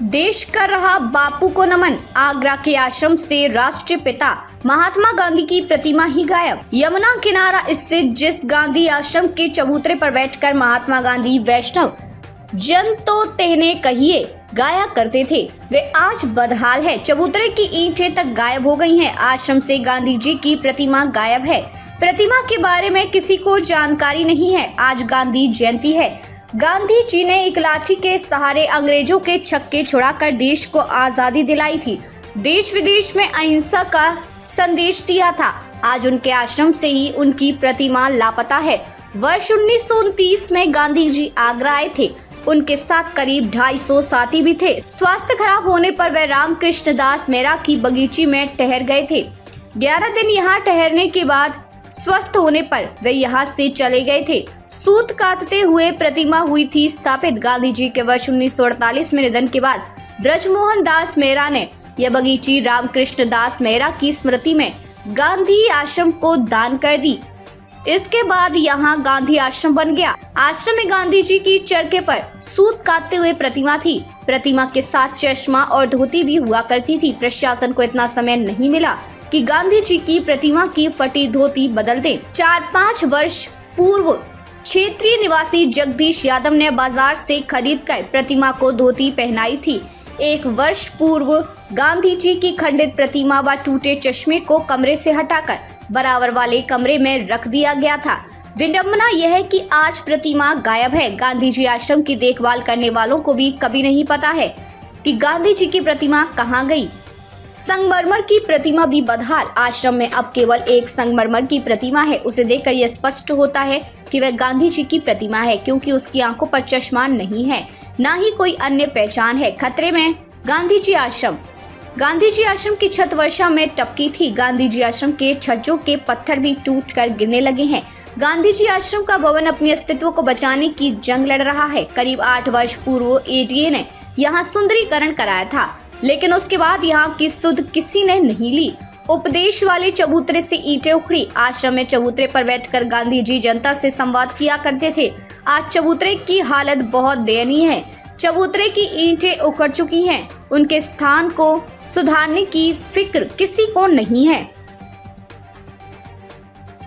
देश कर रहा बापू को नमन। आगरा के आश्रम से राष्ट्रीय पिता महात्मा गांधी की प्रतिमा ही गायब। यमुना किनारा स्थित जिस गांधी आश्रम के चबूतरे पर बैठकर महात्मा गांधी वैष्णव जन तो कहने कहिए गाया करते थे, वे आज बदहाल है। चबूतरे की ईंटें तक गायब हो गई हैं। आश्रम से गांधी जी की प्रतिमा गायब है। प्रतिमा के बारे में किसी को जानकारी नहीं है। आज गांधी जयंती है। गांधी जी ने एक लाठी के सहारे अंग्रेजों के छक्के छुड़ाकर देश को आजादी दिलाई थी। देश विदेश में अहिंसा का संदेश दिया था। आज उनके आश्रम से ही उनकी प्रतिमा लापता है। वर्ष 1929 में गांधी जी आगरा आए थे। उनके साथ करीब 250 साथी भी थे। स्वास्थ्य खराब होने पर वे रामकृष्ण दास मेहरा की बगीची में ठहर गए थे। 11 दिन यहाँ ठहरने के बाद स्वस्थ होने पर वे यहाँ से चले गए थे। सूत काटते हुए प्रतिमा हुई थी स्थापित। गांधी जी के वर्ष 1948 में निधन के बाद ब्रजमोहन दास मेहरा ने यह बगीची रामकृष्ण दास मेहरा की स्मृति में गांधी आश्रम को दान कर दी। इसके बाद यहाँ गांधी आश्रम बन गया। आश्रम में गांधी जी की चरखे पर सूत काटते हुए प्रतिमा थी। प्रतिमा के साथ चश्मा और धोती भी हुआ करती थी। प्रशासन को इतना समय नहीं मिला कि गांधी जी की प्रतिमा की फटी धोती बदल दे। 4-5 वर्ष पूर्व क्षेत्रीय निवासी जगदीश यादव ने बाजार से खरीदकर प्रतिमा को धोती पहनाई थी। 1 वर्ष पूर्व गांधी जी की खंडित प्रतिमा व टूटे चश्मे को कमरे से हटाकर बराबर वाले कमरे में रख दिया गया था। विडंबना यह है कि आज प्रतिमा गायब है। गांधी जी आश्रम की देखभाल करने वालों को भी कभी नहीं पता है कि गांधी जी की प्रतिमा कहाँ गई। संगमरमर की प्रतिमा भी बदहाल। आश्रम में अब केवल एक संगमरमर की प्रतिमा है। उसे देखकर यह स्पष्ट होता है कि वह गांधी जी की प्रतिमा है, क्योंकि उसकी आंखों पर चश्मा नहीं है, ना ही कोई अन्य पहचान है। खतरे में गांधी जी आश्रम। गांधी जी आश्रम की छत वर्षा में टपकी थी। गांधी जी आश्रम के छज्जों के पत्थर भी टूटकर गिरने लगे हैं। गांधी जी आश्रम का भवन अपने अस्तित्व को बचाने की जंग लड़ रहा है। करीब 8 वर्ष पूर्व एडीए ने यहाँ सुंदरीकरण कराया था, लेकिन उसके बाद यहाँ की सुध किसी ने नहीं ली। उपदेश वाले चबूतरे से ईंटें उखड़ी। आश्रम में चबूतरे पर बैठकर गांधी जी जनता से संवाद किया करते थे। आज चबूतरे की हालत बहुत दयनीय है। चबूतरे की ईंटें उखड़ चुकी हैं। उनके स्थान को सुधारने की फिक्र किसी को नहीं है।